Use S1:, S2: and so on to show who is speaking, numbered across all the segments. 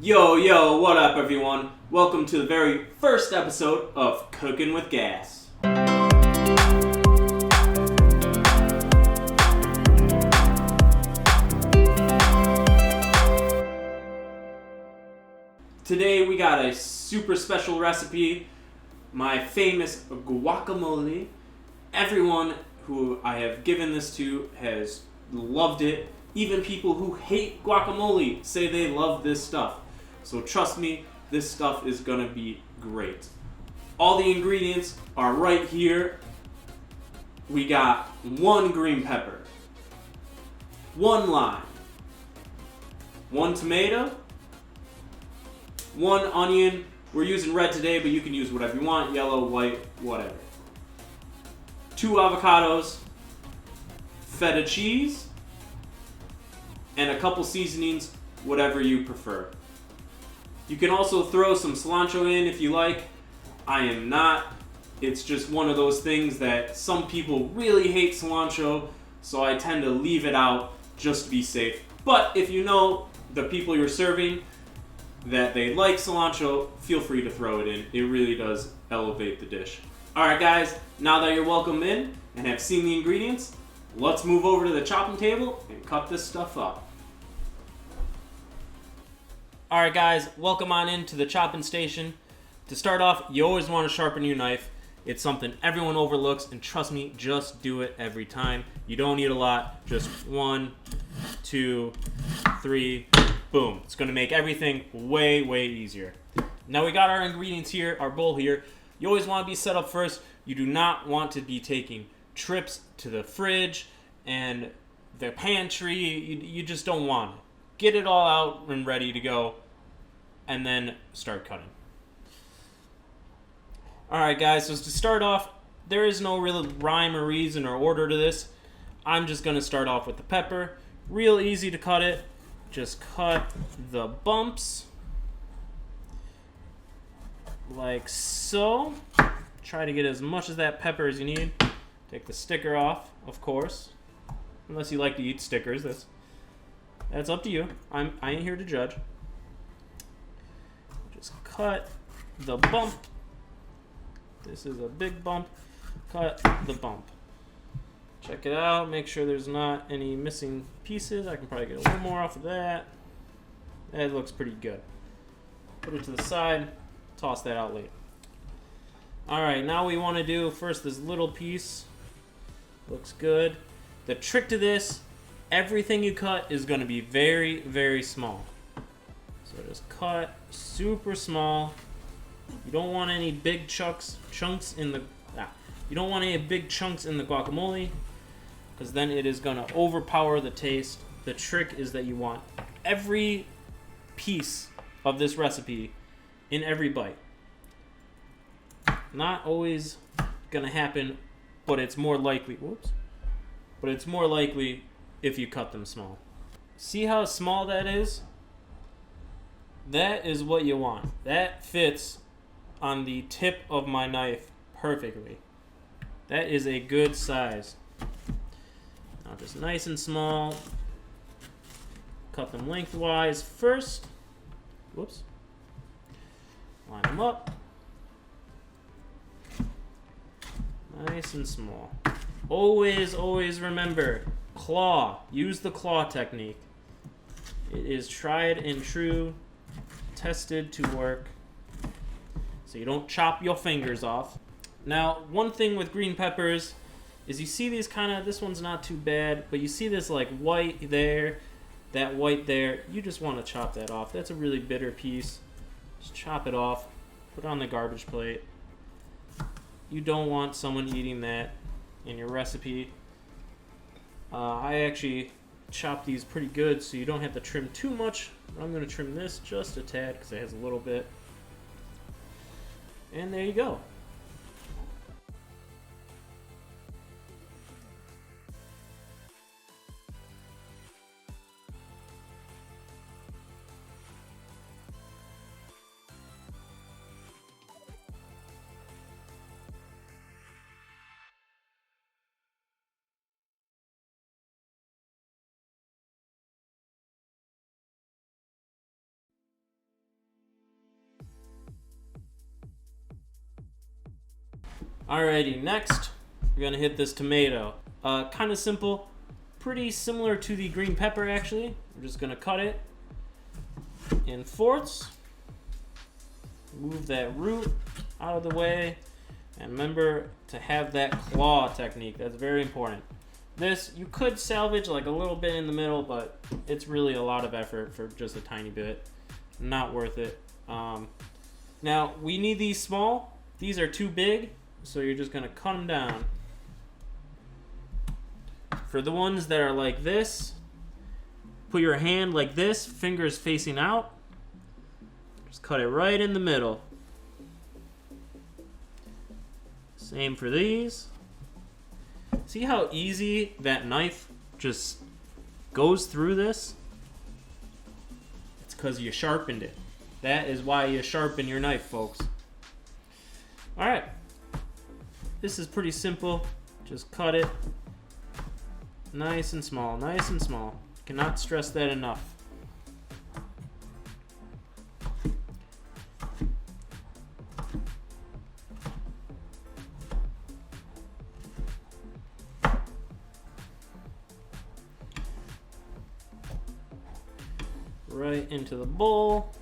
S1: Yo, what up, everyone? Welcome to the very first episode of Cooking with Gas. Today we got a super special recipe, my famous guacamole. Everyone who I have given this to has loved it. Even people who hate guacamole say they love this stuff. So trust me, this stuff is gonna be great. All the ingredients are right here. We got 1 green pepper, 1 lime, 1 tomato, 1 onion. We're using red today, but you can use whatever you want, yellow, white, whatever. 2 avocados, feta cheese, and a couple seasonings, whatever you prefer. You can also throw some cilantro in if you like. I am not. It's just one of those things that some people really hate cilantro, so I tend to leave it out just to be safe. But if you know the people you're serving that they like cilantro, feel free to throw it in. It really does elevate the dish. Alright guys, now that you're welcome in and have seen the ingredients, let's move over to the chopping table and cut this stuff up. Alright guys, welcome on into the chopping station. To start off, you always want to sharpen your knife. It's something everyone overlooks, and trust me, just do it every time. You don't need a lot, just 1, 2, 3, boom. It's going to make everything way easier. Now we got our ingredients here, our bowl here. You always want to be set up first. You do not want to be taking trips to the fridge and the pantry. You just don't want it. Get it all out and ready to go, and then start cutting. Alright guys, so to start off, there is no real rhyme or reason or order to this. I'm just going to start off with the pepper. Real easy to cut it. Just cut the bumps like so. Try to get as much of that pepper as you need. Take the sticker off, of course. Unless you like to eat stickers, that's up to you. I ain't here to judge. Just cut the bump. This is a big bump. Cut the bump. Check it out. Make sure there's not any missing pieces. I can probably get a little more off of that. That looks pretty good. Put it to the side. Toss that out later. Alright, now we want to do first this little piece. Looks good. The trick to this, everything you cut is going to be very small. So just cut super small. You don't want any big chunks in the you don't want any big chunks in the guacamole, because then it is going to overpower the taste. The trick is that you want every piece of this recipe in every bite. Not always going to happen, but it's more likely. But it's more likely if you cut them small. See how small that is? That is what you want. That fits on the tip of my knife perfectly. That is a good size. Now just nice and small. Cut them lengthwise first. Whoops. Line them up. Nice and small. Always remember, claw. Use the claw technique. It is tried and true, tested to work, so you don't chop your fingers off. Now, one thing with green peppers is you see these this one's not too bad, but you see this like white there, that white there. You just want to chop that off. That's a really bitter piece. Just chop it off, put it on the garbage plate. You don't want someone eating that in your recipe. I actually chop these pretty good, so you don't have to trim too much. I'm going to trim this just a tad because it has a little bit. And there you go. Alrighty, next we're gonna hit this tomato. Kind of simple, pretty similar to the green pepper actually. We're just gonna cut it in fourths. Move that root out of the way, and remember to have that claw technique. That's very important. This, you could salvage like a little bit in the middle, but it's really a lot of effort for just a tiny bit. Not worth it. Now, we need these small. These are too big, so you're just gonna cut them down. For the ones that are like this, put your hand like this, fingers facing out. Just cut it right in the middle. Same for these. See how easy that knife just goes through this? It's because you sharpened it. That is why you sharpen your knife, folks. Alright. This is pretty simple. Just cut it nice and small, nice and small. Cannot stress that enough. Right into the bowl.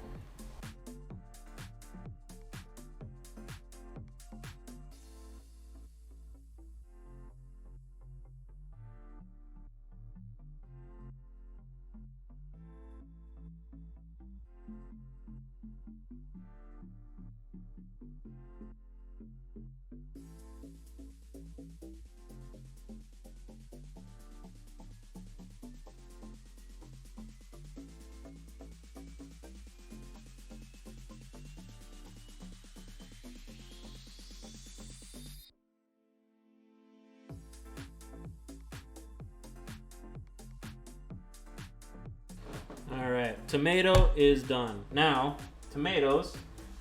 S1: Alright, tomato is done. Now, tomatoes,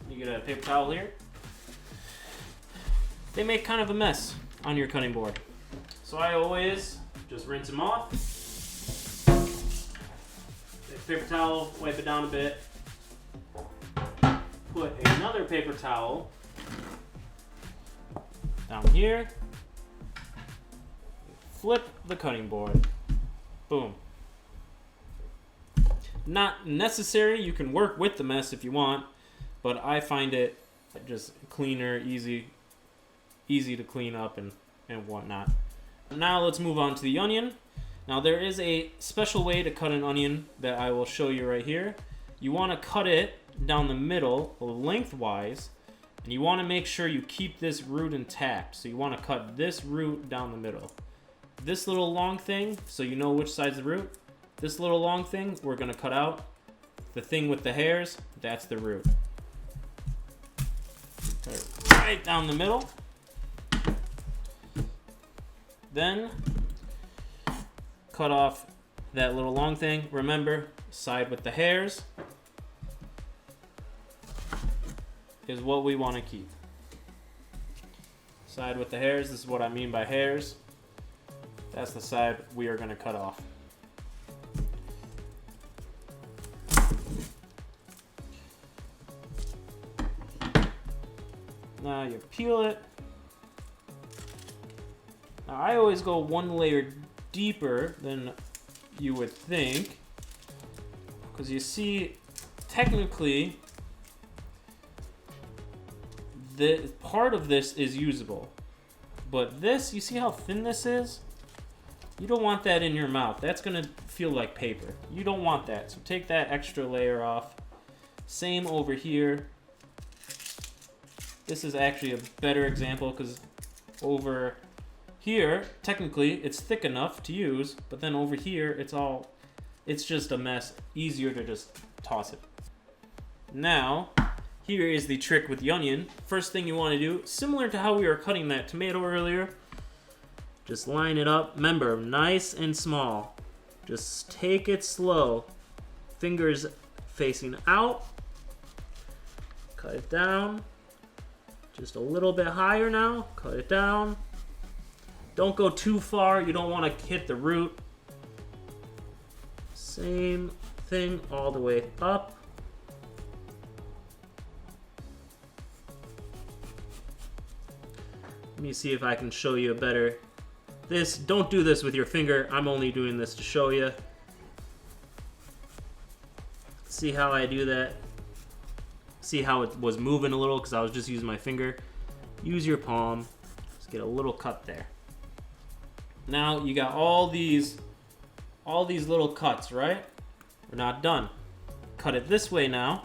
S1: you get a paper towel here. They make kind of a mess on your cutting board. So I always just rinse them off. Take a paper towel, wipe it down a bit. Put another paper towel down here. Flip the cutting board. Boom. Not necessary, you can work with the mess if you want, but I find it just cleaner, easy to clean up and whatnot. Now let's move on to the onion. Now there is a special way to cut an onion that I will show you right here. You want to cut it down the middle lengthwise, and you want to make sure you keep this root intact. So you want to cut this root down the middle. This little long thing, so you know which side's the root. This little long thing, we're going to cut out. The thing with the hairs, that's the root. Cut it right down the middle. Then, cut off that little long thing. Remember, side with the hairs is what we want to keep. Side with the hairs, this is what I mean by hairs. That's the side we are going to cut off. Now you peel it. Now I always go one layer deeper than you would think, because you see, technically, the part of this is usable, but this, you see how thin this is? You don't want that in your mouth. That's gonna feel like paper. You don't want that, so take that extra layer off. Same over here. This is actually a better example because over here, technically, it's thick enough to use, but then over here, it's just a mess. Easier to just toss it. Now, here is the trick with the onion. First thing you want to do, similar to how we were cutting that tomato earlier, just line it up. Remember, nice and small. Just take it slow. Fingers facing out. Cut it down. Just a little bit higher now. Cut it down. Don't go too far. You don't want to hit the root. Same thing all the way up. Let me see if I can show you a better. Don't do this with your finger. I'm only doing this to show you. See how I do that? See how it was moving a little because I was just using my finger. Use your palm. Just get a little cut there. Now you got all these little cuts, right? We're not done. Cut it this way now.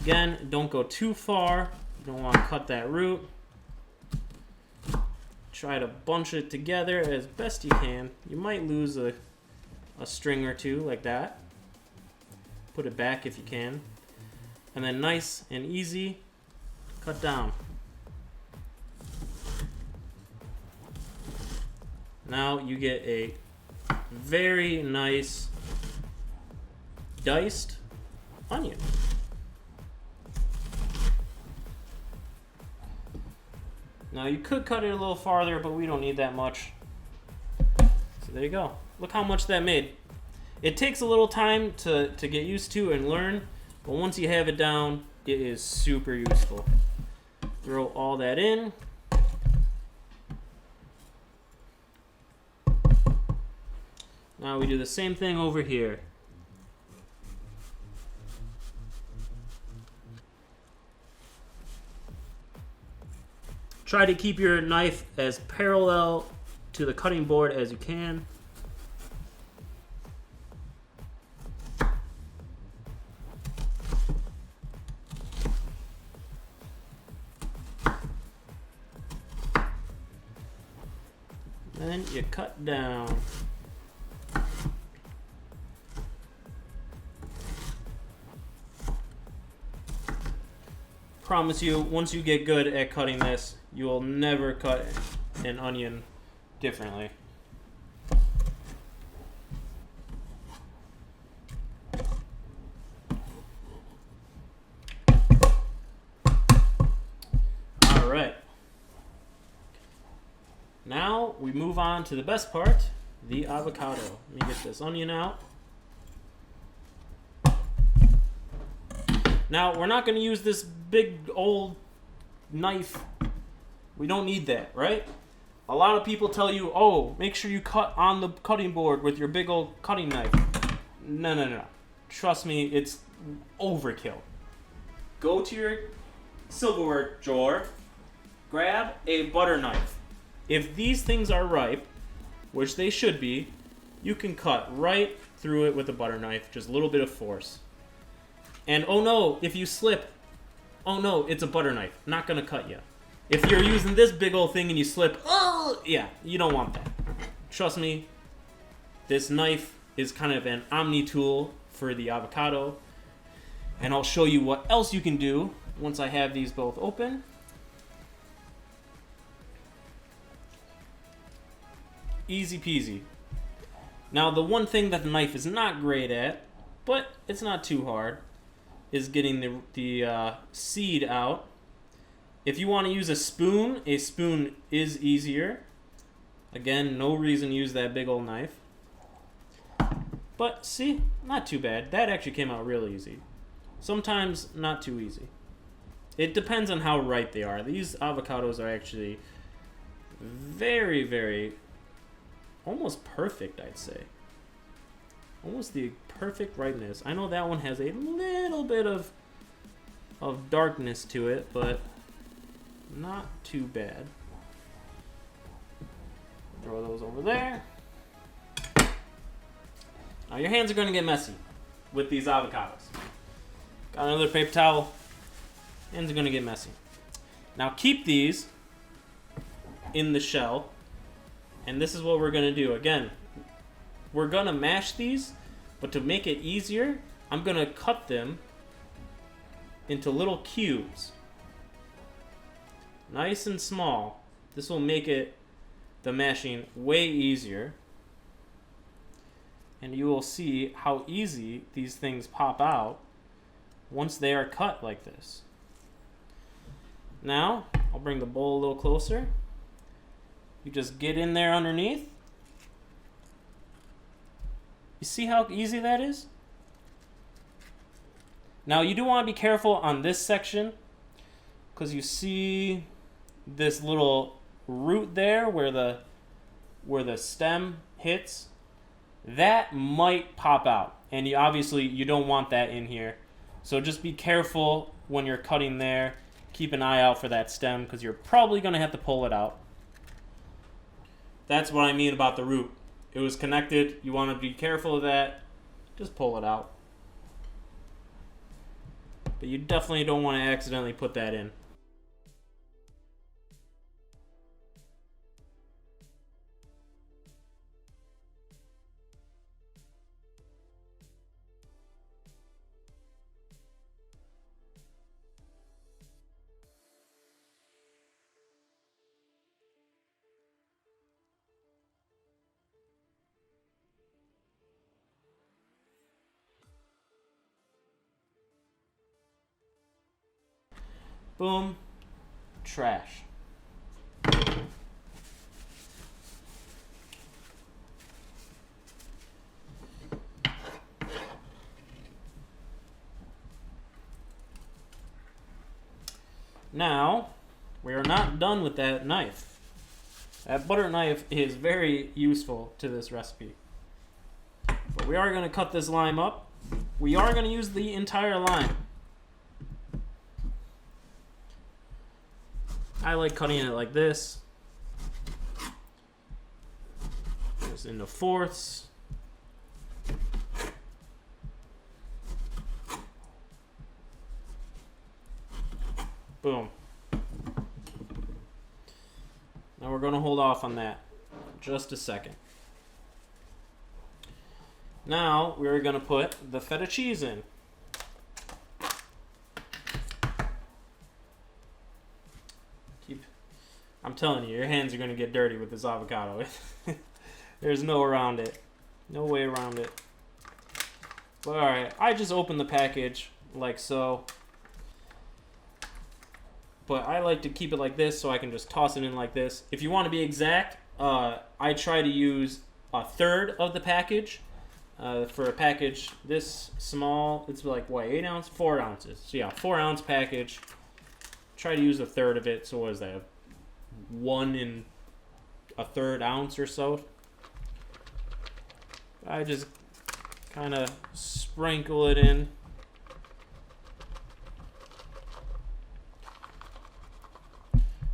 S1: Again, don't go too far. You don't want to cut that root. Try to bunch it together as best you can. You might lose a string or two like that. Put it back if you can. And then nice and easy, cut down. Now you get a very nice diced onion. Now you could cut it a little farther, but we don't need that much. So there you go. Look how much that made. It takes a little time to get used to and learn, but once you have it down, it is super useful. Throw all that in. Now we do the same thing over here. Try to keep your knife as parallel to the cutting board as you can. Then you cut down. Promise you, once you get good at cutting this, you will never cut an onion differently. All right. Now we move on to the best part, the avocado. Let me get this onion out. Now, we're not going to use this big old knife. We don't need that, right? A lot of people tell you, oh, make sure you cut on the cutting board with your big old cutting knife. No. Trust me, it's overkill. Go to your silverware drawer, grab a butter knife. If these things are ripe, which they should be, you can cut right through it with a butter knife, just a little bit of force. And oh no, if you slip, oh no, it's a butter knife. Not gonna cut you. If you're using this big old thing and you slip, oh yeah, you don't want that. Trust me, this knife is kind of an omni tool for the avocado. And I'll show you what else you can do once I have these both open. Easy peasy. Now the one thing that the knife is not great at, but it's not too hard, is getting the seed out. If you want to use a spoon is easier. Again, no reason to use that big old knife. But see, not too bad. That actually came out real easy. Sometimes not too easy. It depends on how ripe they are. These avocados are actually very, very, almost perfect, I'd say. Almost the perfect ripeness. I know that one has a little bit of darkness to it, but not too bad. Throw those over there. Now your hands are going to get messy with these avocados. Got another paper towel. Hands are going to get messy. Now keep these in the shell, and this is what we're going to do. Again, we're going to mash these, but to make it easier, I'm going to cut them into little cubes. Nice and small. This will make the mashing way easier. And you will see how easy these things pop out once they are cut like this. Now, I'll bring the bowl a little closer. You just get in there underneath. You see how easy that is? Now, you do want to be careful on this section. because you see this little root there where the stem hits, that might pop out, and obviously you don't want that in here. So just be careful when you're cutting there. Keep an eye out for that stem because you're probably going to have to pull it out. That's what I mean about the root. It was connected. You want to be careful of that. Just pull it out. But you definitely don't want to accidentally put that in. Boom. Trash. Now, we are not done with that knife. That butter knife is very useful to this recipe. But we are going to cut this lime up. We are going to use the entire lime. I like cutting it like this. Just into fourths. Boom. Now we're going to hold off on that for just a second. Now we're going to put the feta cheese in. I'm telling you, your hands are going to get dirty with this avocado. There's no around it. No way around it. But alright, I just opened the package like so. But I like to keep it like this so I can just toss it in like this. If you want to be exact, I try to use a third of the package. For a package this small, it's like, what, 8 ounces? 4 ounces. So yeah, 4 ounce package. Try to use a third of it. So what is that? 1 1/3 ounce or so. I just kind of sprinkle it in.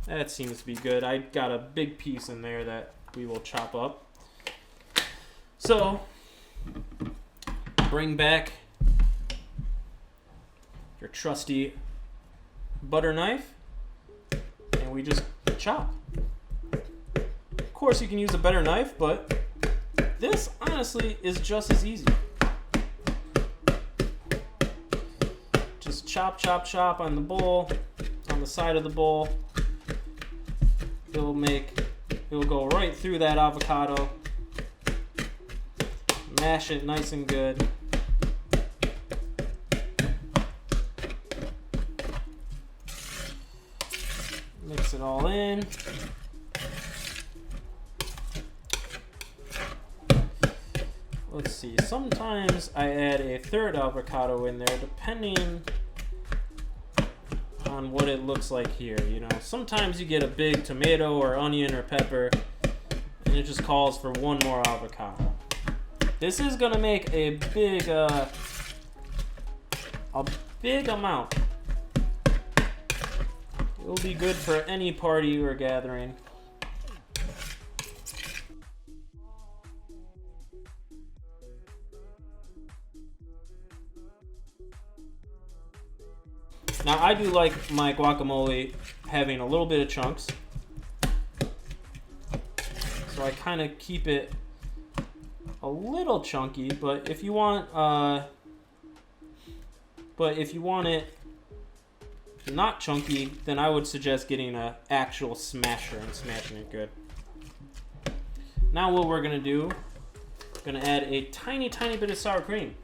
S1: That seems to be good. I got a big piece in there that we will chop up. So, bring back your trusty butter knife, and we just chop. Of course, you can use a better knife, but this honestly is just as easy. Just chop, chop, chop on the bowl, on the side of the bowl. It'll go right through that avocado. Mash it nice and good. Mix it all in. Let's see, sometimes I add a third avocado in there depending on what it looks like here. You know, sometimes you get a big tomato or onion or pepper and it just calls for one more avocado. This is gonna make a big amount. It will be good for any party or gathering. Now, I do like my guacamole having a little bit of chunks. So I kind of keep it a little chunky, but if you want it not chunky, then I would suggest getting an actual smasher and smashing it good. Now what we're gonna do, we're gonna add a tiny bit of sour cream.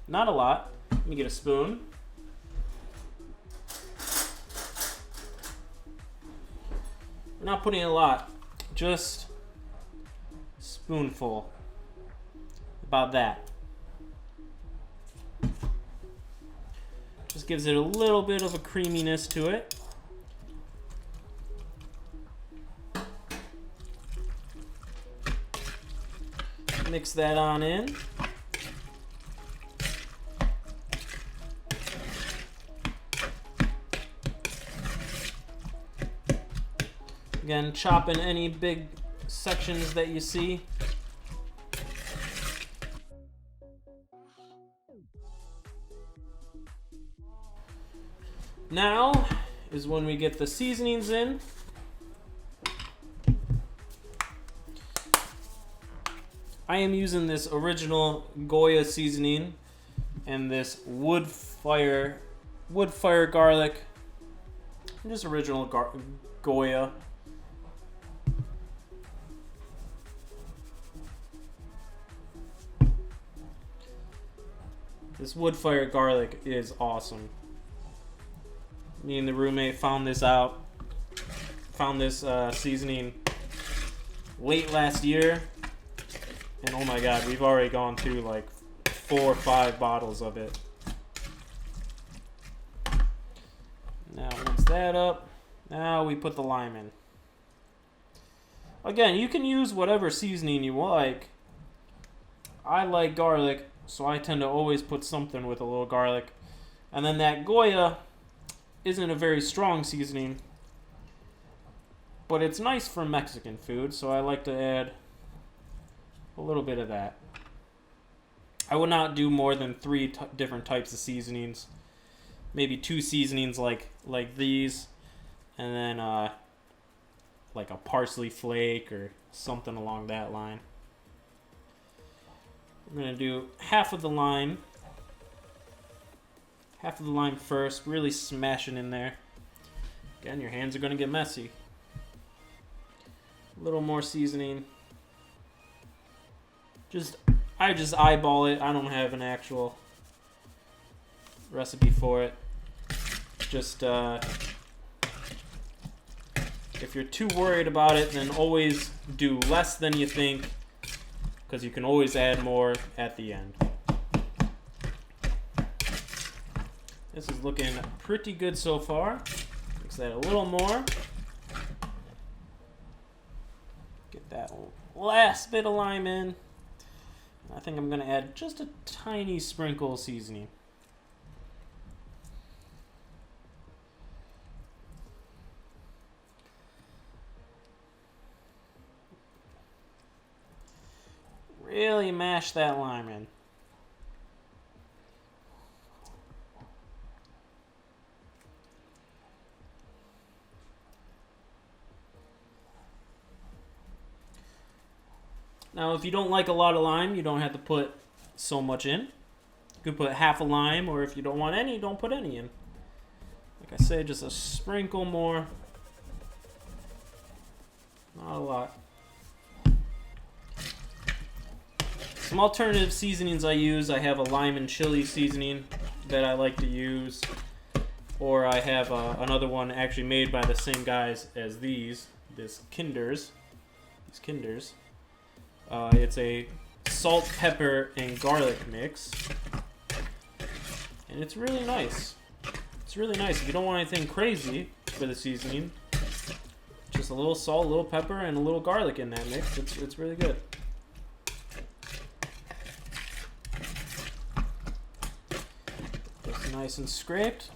S1: Not a lot. Let me get a spoon. We're not putting a lot, just a spoonful. About that. Just gives it a little bit of a creaminess to it. Mix that on in. Again, chop in any big sections that you see. Now is when we get the seasonings in. I am using this original Goya seasoning and this wood fire garlic. Just original Goya. This wood fire garlic is awesome. Me and the roommate found this seasoning late last year. And oh my god, we've already gone through like 4 or 5 bottles of it. Now, once that up, now we put the lime in. Again, you can use whatever seasoning you like. I like garlic, so I tend to always put something with a little garlic. And then that Goya isn't a very strong seasoning, but it's nice for Mexican food, so I like to add a little bit of that. I would not do more than 3 different types of seasonings. Maybe 2 seasonings like these, and then like a parsley flake or something along that line. I'm gonna do half of the lime. Half of the lime first, really smash it in there. Again, your hands are gonna get messy. A little more seasoning. I just eyeball it. I don't have an actual recipe for it. Just if you're too worried about it, then always do less than you think, because you can always add more at the end. This is looking pretty good so far. Mix that a little more. Get that last bit of lime in. I think I'm going to add just a tiny sprinkle of seasoning. Really mash that lime in. Now, if you don't like a lot of lime, you don't have to put so much in. You could put half a lime, or if you don't want any, don't put any in. Like I say, just a sprinkle more. Not a lot. Some alternative seasonings I use. I have a lime and chili seasoning that I like to use. Or I have another one actually made by the same guys as these. These Kinders. It's a salt, pepper, and garlic mix. And it's really nice. It's really nice. If you don't want anything crazy for the seasoning, just a little salt, a little pepper, and a little garlic in that mix. It's really good. Just nice and scraped.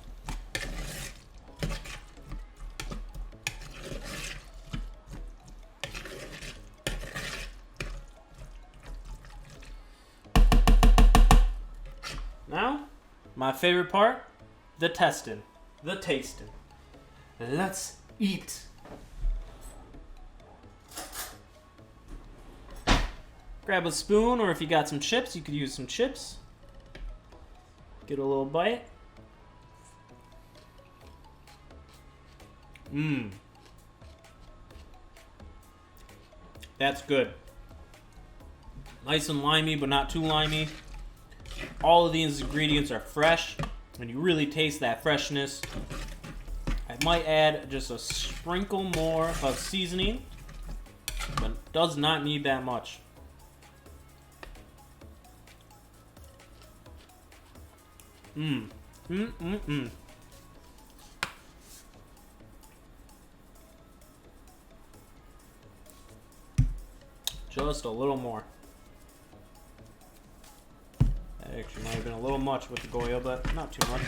S1: Now, my favorite part, the testing, the tasting. Let's eat. Grab a spoon, or if you got some chips, you could use some chips. Get a little bite. Mmm. That's good. Nice and limey, but not too limey. All of these ingredients are fresh, and you really taste that freshness. I might add just a sprinkle more of seasoning, but does not need that much. Just a little more. Actually, might have been a little much with the Goya, but not too much.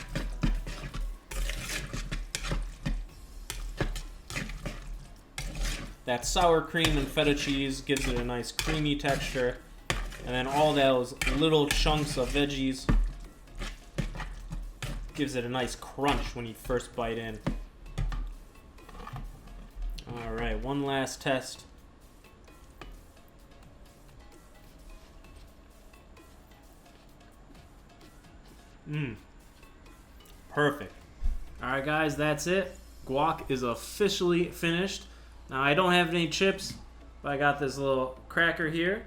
S1: That sour cream and feta cheese gives it a nice creamy texture. And then all those little chunks of veggies gives it a nice crunch when you first bite in. Alright, one last test. Perfect. Alright guys, that's it. Guac is officially finished. Now I don't have any chips, but I got this little cracker here.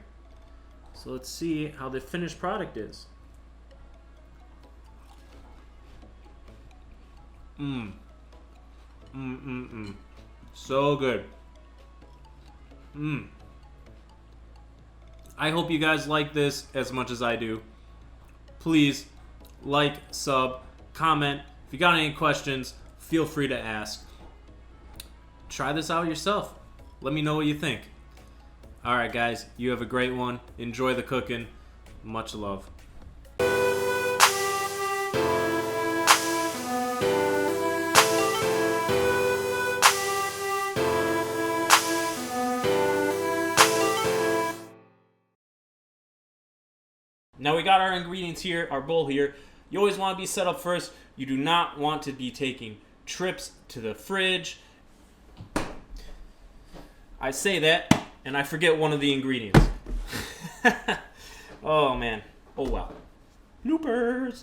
S1: So let's see how the finished product is. So good. I hope you guys like this as much as I do. Please like, sub, comment. If you got any questions, feel free to ask. Try this out yourself. Let me know what you think. Alright guys, you have a great one. Enjoy the cooking. Much love. Now we got our ingredients here, our bowl here. You always want to be set up first. You do not want to be taking trips to the fridge. I say that, and I forget one of the ingredients. Oh man. Oh well. Bloopers.